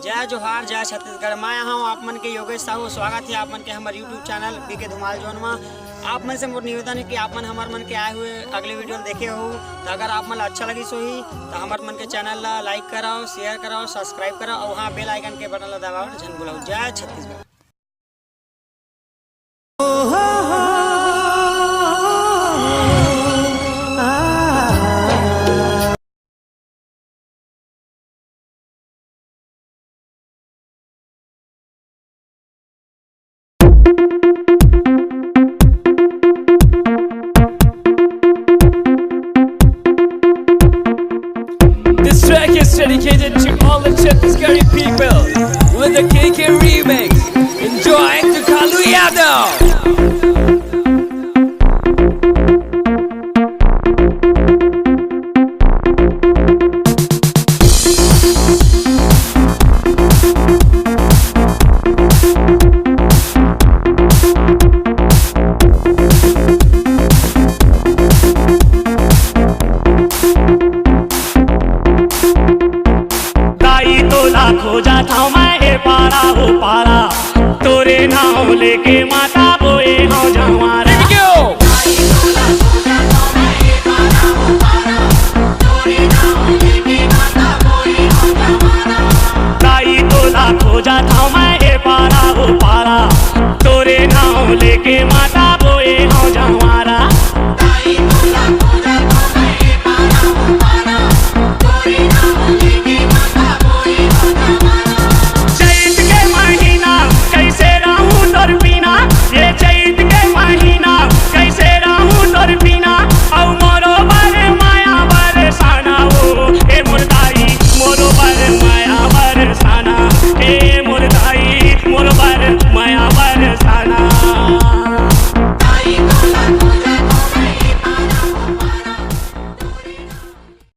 जय जोहार जय छत्तीसगढ़। मैं यहाँ हूँ आप मन के योगेश साहू। स्वागत है आप मन के हमारे YouTube channel BK Dhumal zone में। आप मन से मोर निवेदन है कि आप मन हमार मन के आए हुए अगले वीडियो देखे हो तो अगर आप मन अच्छा लगी सोही तो हमारे मन के चैनल ला लाइक कराओ, शेयर कराओ, सब्सक्राइब कराओ और वहाँ बेल आइकन के बटन ला दबाओ झन बुलाओ। जय Chhattisgarh. This track is dedicated to all the Chhattisgarhi people with the KK remix. Enjoy the Kalu Yadav. खो जाता हूँ मैं हे पारा हो पारा, तोरे नाव लेके माता बोए हो जवारा। ताई तोला खो जाता हूँ मैं हे पारा हो पारा, तोरे नाव लेके माता